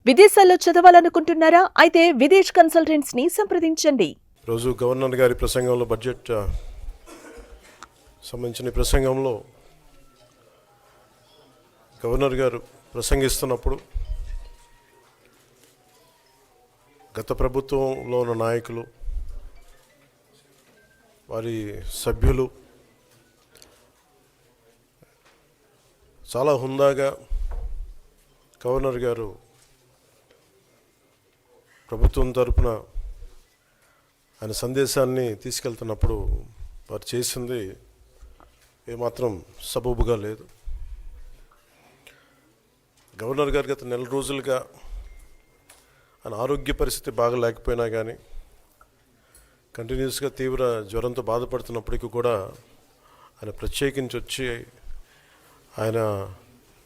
విదేశాల్లో చదవాలనుకుంటున్నారా? అయితే విదేశ్ కన్సల్టెంట్స్ ని సంప్రదించండి. రోజు గవర్నర్ గారి ప్రసంగంలో బడ్జెట్ సంబంధించిన ప్రసంగంలో గవర్నర్ గారు ప్రసంగిస్తున్నప్పుడు గత ప్రభుత్వంలో ఉన్న నాయకులు, వారి సభ్యులు చాలా హుందాగా గవర్నర్ గారు ప్రభుత్వం తరపున ఆయన సందేశాన్ని తీసుకెళ్తున్నప్పుడు వారు చేసింది ఏమాత్రం సబబుగా లేదు. గవర్నర్ గారు గత నెల రోజులుగా ఆయన ఆరోగ్య పరిస్థితి బాగా లేకపోయినా కానీ కంటిన్యూస్గా తీవ్ర జ్వరంతో బాధపడుతున్నప్పటికీ కూడా ఆయన ప్రత్యేకించి వచ్చి ఆయన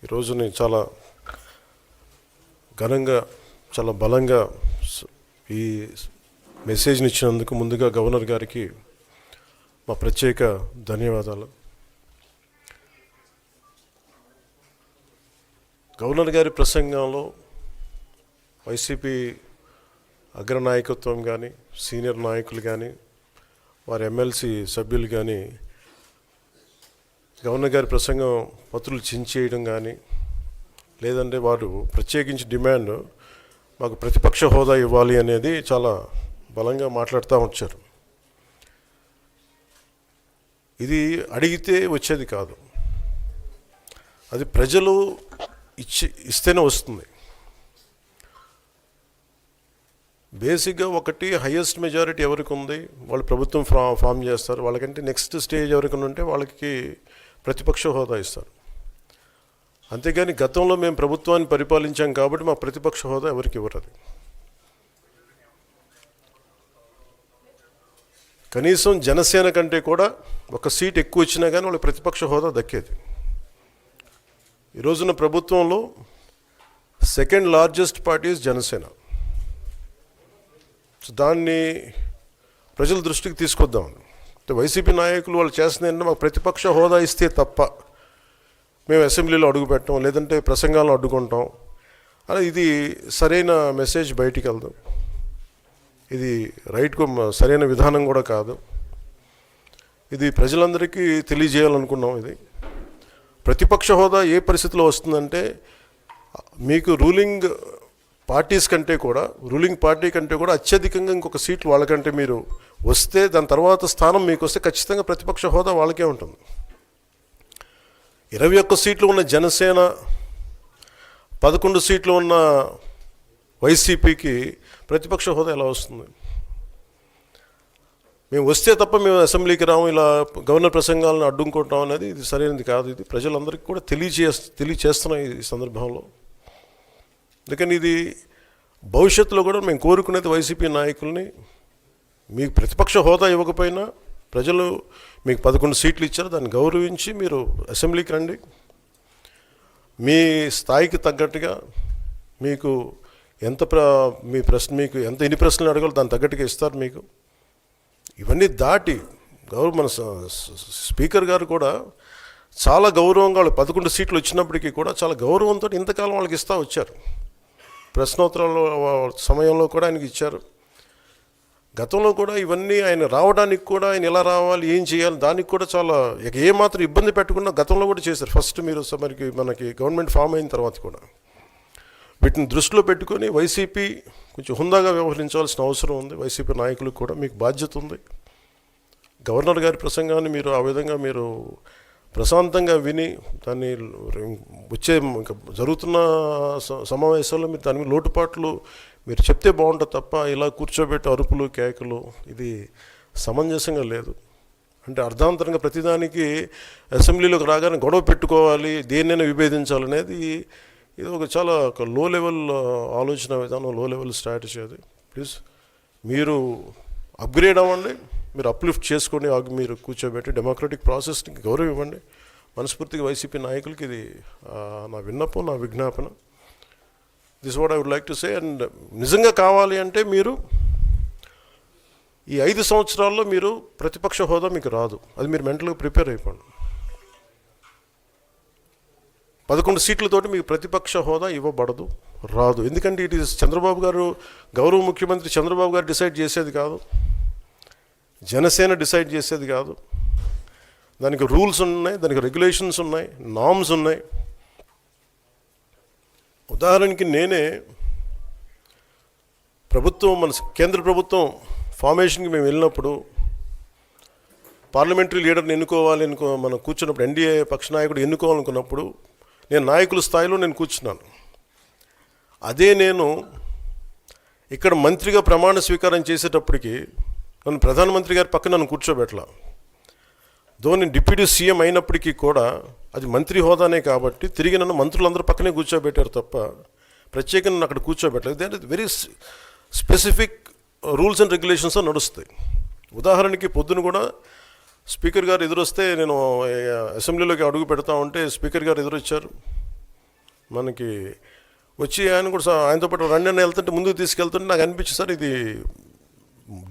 ఈ రోజుని చాలా ఘనంగా, చాలా బలంగా ఈ మెసేజ్ని ఇచ్చినందుకు ముందుగా గవర్నర్ గారికి మా ప్రత్యేక ధన్యవాదాలు. గవర్నర్ గారి ప్రసంగంలో వైసీపీ అగ్రనాయకత్వం కానీ, సీనియర్ నాయకులు కానీ, వారి ఎమ్మెల్సీ సభ్యులు కానీ గవర్నర్ గారి ప్రసంగం పత్రులు చించేయడం కానీ, లేదంటే వారు ప్రత్యేకించి డిమాండ్ మాకు ప్రతిపక్ష హోదా ఇవ్వాలి అనేది చాలా బలంగా మాట్లాడుతూ వచ్చారు. ఇది అడిగితే వచ్చేది కాదు, అది ప్రజలు ఇస్తేనే వస్తుంది. బేసిక్గా ఒకటి హయ్యెస్ట్ మెజారిటీ ఎవరికి ఉంది వాళ్ళు ప్రభుత్వం ఫామ్ చేస్తారు. వాళ్ళకంటే నెక్స్ట్ స్టేజ్ ఎవరికి ఉంటే వాళ్ళకి ప్రతిపక్ష హోదా ఇస్తారు. అంతేగాని గతంలో మేము ప్రభుత్వాన్ని పరిపాలించాం కాబట్టి మా ప్రతిపక్ష హోదా ఎవరికి ఇవ్వరు. కనీసం జనసేన కంటే కూడా ఒక సీట్ ఎక్కువ వచ్చినా కానీ వాళ్ళకి ప్రతిపక్ష హోదా దక్కేది. ఈ రోజున ప్రభుత్వంలో సెకండ్ లార్జెస్ట్ పార్టీ జనసేన. దాన్ని ప్రజల దృష్టికి తీసుకొద్దాం. వైసీపీ నాయకులు వాళ్ళు చేస్తుంది ఏంటంటే మాకు ప్రతిపక్ష హోదా ఇస్తే తప్ప మేము అసెంబ్లీలో అడుగు పెట్టాం, లేదంటే ప్రసంగాలను అడ్డుకుంటాం అని. ఇది సరైన మెసేజ్ బయటికి వెళ్దాం. ఇది సరైన విధానం కూడా కాదు. ఇది ప్రజలందరికీ తెలియజేయాలనుకున్నాం. ఇది ప్రతిపక్ష హోదా ఏ పరిస్థితిలో వస్తుందంటే మీకు రూలింగ్ పార్టీ కంటే కూడా అత్యధికంగా ఇంకొక సీట్లు వాళ్ళకంటే మీరు వస్తే, దాని తర్వాత స్థానం మీకు వస్తే ఖచ్చితంగా ప్రతిపక్ష హోదా వాళ్ళకే ఉంటుంది. 21 సీట్లు ఉన్న జనసేన, 11 సీట్లు ఉన్న వైసీపీకి ప్రతిపక్ష హోదా ఎలా వస్తుంది? మేము వస్తే తప్ప మేము అసెంబ్లీకి రాము, ఇలా గవర్నర్ ప్రసంగాలను అడ్డుకుంటాం అనేది ఇది సరైనది కాదు. ఇది ప్రజలందరికీ కూడా తెలియచేస్తున్నాం ఈ సందర్భంలో. అందుకని ఇది భవిష్యత్తులో కూడా మేము కోరుకునేది వైసీపీ నాయకుల్ని, మీకు ప్రతిపక్ష హోదా ఇవ్వకపోయినా ప్రజలు మీకు 11 సీట్లు ఇచ్చారు, దాన్ని గౌరవించి మీరు అసెంబ్లీకి రండి. మీ స్థాయికి తగ్గట్టుగా మీకు మీకు ఎన్ని ప్రశ్నలు అడగాలో దాన్ని తగ్గట్టుగా ఇస్తారు మీకు. ఇవన్నీ దాటి మన స్పీకర్ గారు కూడా చాలా గౌరవంగా వాళ్ళు 11 సీట్లు వచ్చినప్పటికీ కూడా చాలా గౌరవంతో ఇంతకాలం వాళ్ళకి ఇస్తూ వచ్చారు. ప్రశ్నోత్తరాల సమయంలో కూడా ఆయనకి ఇచ్చారు. గతంలో కూడా ఇవన్నీ ఆయన రావడానికి కూడా ఆయన ఎలా రావాలి, ఏం చేయాలి, దానికి కూడా చాలా ఏమాత్రం ఇబ్బంది పెట్టకుండా గతంలో కూడా చేశారు. ఫస్ట్ మీరు మనకి గవర్నమెంట్ ఫామ్ అయిన తర్వాత కూడా వీటిని దృష్టిలో పెట్టుకొని వైసీపీ కొంచెం హుందాగా వ్యవహరించాల్సిన అవసరం ఉంది. వైసీపీ నాయకులకు కూడా మీకు బాధ్యత ఉంది. గవర్నర్ గారి ప్రసంగాన్ని మీరు ఆ విధంగా మీరు ప్రశాంతంగా విని దాన్ని వచ్చే జరుగుతున్న సమావేశాల్లో మీరు దాని మీద లోటుపాట్లు మీరు చెప్తే బాగుంటుంది తప్ప ఇలా కూర్చోబెట్టి అరుపులు, కేకలు ఇది సమంజసంగా లేదు. అంటే అర్ధాంతరంగా ప్రతిదానికి అసెంబ్లీలోకి రాగానే గొడవ పెట్టుకోవాలి, దేన్నైనా విభేదించాలనేది ఇది చాలా లో లెవెల్ ఆలోచన విధానం, లో లెవెల్ స్ట్రాటజీ. అది ప్లీజ్ మీరు అప్గ్రేడ్ అవ్వండి, మీరు అప్లిఫ్ట్ చేసుకొని మీరు కూర్చోబెట్టి డెమోక్రటిక్ ప్రాసెస్ని గౌరవం ఇవ్వండి. మనస్ఫూర్తిగా వైసీపీ నాయకులకి ఇది నా విన్నపం, నా విజ్ఞాపన. This what I would like to say. And నిజంగా కావాలి అంటే మీరు ఈ 5 సంవత్సరాల్లో మీరు ప్రతిపక్ష హోదా మీకు రాదు. అది మీరు మెంటల్గా ప్రిపేర్ అయిపోండి. 11 సీట్లతోటి మీకు ప్రతిపక్ష హోదా ఇవ్వబడదు. రాదు. ఎందుకంటే ఇట్ ఈస్ చంద్రబాబు గారు, గౌరవ ముఖ్యమంత్రి చంద్రబాబు గారు డిసైడ్ చేసేది కాదు, జనసేన డిసైడ్ చేసేది కాదు. దానికి రూల్స్ ఉన్నాయి, దానికి రెగ్యులేషన్స్ ఉన్నాయి, నామ్స్ ఉన్నాయి. ఉదాహరణకి నేనే ప్రభుత్వం, మన కేంద్ర ప్రభుత్వం ఫార్మేషన్కి మేము వెళ్ళినప్పుడు పార్లమెంటరీ లీడర్ని ఎన్నుకోవాలి మనం కూర్చున్నప్పుడు, ఎన్డీఏ పక్ష నాయకుడు ఎన్నుకోవాలనుకున్నప్పుడు నేను నాయకుల స్థాయిలో నేను కూర్చున్నాను. అదే నేను ఇక్కడ మంత్రిగా ప్రమాణ స్వీకారం చేసేటప్పటికి నన్ను ప్రధానమంత్రి గారి పక్కన నన్ను కూర్చోబెట్టలా. నేను డిప్యూటీ సీఎం అయినప్పటికీ కూడా అది మంత్రి హోదానే కాబట్టి తిరిగి నన్ను మంత్రులందరూ పక్కనే కూర్చోబెట్టారు తప్ప ప్రత్యేకంగా నన్ను అక్కడ కూర్చోబెట్టలేదు. They are very specific rules and regulations నడుస్తాయి. ఉదాహరణకి పొద్దున కూడా స్పీకర్ గారు ఎదురొస్తే, నేను అసెంబ్లీలోకి అడుగు పెడతా ఉంటే స్పీకర్ గారు ఎదురొచ్చారు. మనకి వచ్చి ఆయన కూడా ఆయనతో పాటు రండి అని వెళ్తుంటే ముందుకు తీసుకెళ్తుంటే నాకు అనిపించింది, సార్ ఇది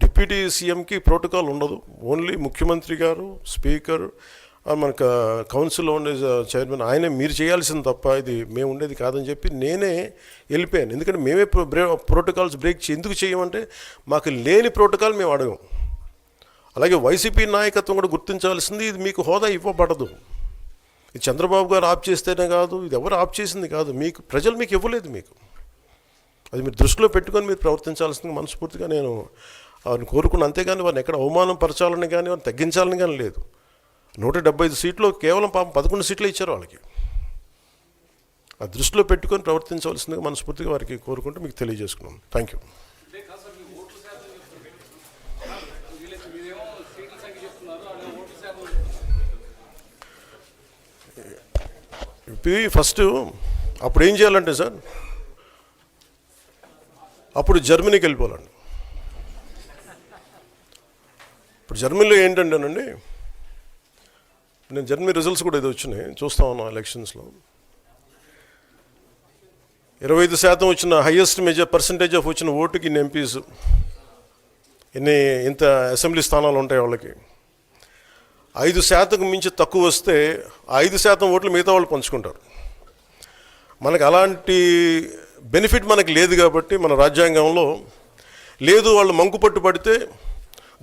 డిప్యూటీ సీఎంకి ప్రోటోకాల్ ఉండదు, ఓన్లీ ముఖ్యమంత్రి గారు, స్పీకర్, మనకు కౌన్సిల్లో ఉండే చైర్మన్ ఆయనే మీరు చేయాల్సింది తప్ప ఇది మేము ఉండేది కాదని చెప్పి నేనే వెళ్ళిపోయాను. ఎందుకంటే మేమే ప్రోటోకాల్స్ బ్రేక్ ఎందుకు చేయమంటే మాకు లేని ప్రోటోకాల్ మేము అడగం. అలాగే వైసీపీ నాయకత్వం కూడా గుర్తించాల్సింది, ఇది మీకు హోదా ఇవ్వబడదు. ఇది చంద్రబాబు గారు ఆప్ చేస్తేనే కాదు, ఇది ఎవరు ఆప్ చేసింది కాదు, మీకు ప్రజలు మీకు ఇవ్వలేదు. మీకు అది మీరు దృష్టిలో పెట్టుకొని మీరు ప్రవర్తించాల్సింది మనస్ఫూర్తిగా నేను వారిని కోరుకున్నాను. అంతేగాని వారిని ఎక్కడ అవమానం పరచాలని కానీ వారిని తగ్గించాలని కానీ లేదు. 175 సీట్లు కేవలం 11 సీట్లు ఇచ్చారు వాళ్ళకి. ఆ దృష్టిలో పెట్టుకొని ప్రవర్తించవలసిందిగా మనస్ఫూర్తిగా వారికి కోరుకుంటూ మీకు తెలియజేసుకున్నాను. Thank you. ఫస్ట్ అప్పుడు ఏం చేయాలంటే సార్, అప్పుడు జర్మనీకి వెళ్ళిపోవాలండి. ఇప్పుడు జర్మనీలో ఏంటంటేనండి, నేను జర్మనీ రిజల్ట్స్ కూడా ఇది వచ్చినాయి చూస్తా ఉన్నాను. ఎలక్షన్స్లో 25% వచ్చిన హైయెస్ట్ పర్సంటేజ్ ఆఫ్ వచ్చిన ఓటుకి ఇన్ని ఎంపీస్, ఇంత అసెంబ్లీ స్థానాలు ఉంటాయి వాళ్ళకి. 5% మించి తక్కువ వస్తే 5% ఓట్లు మిగతా వాళ్ళు పంచుకుంటారు. మనకు అలాంటి బెనిఫిట్ మనకు లేదు కాబట్టి మన రాజ్యాంగంలో లేదు. వాళ్ళు మంకుపట్టు పడితే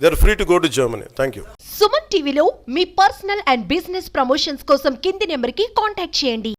they are free to go to Germany. Thank you. Suman టీవీలో మీ పర్సనల్ అండ్ బిజినెస్ ప్రమోషన్స్ కోసం కింది నెంబర్కి కాంటాక్ట్ చేయండి.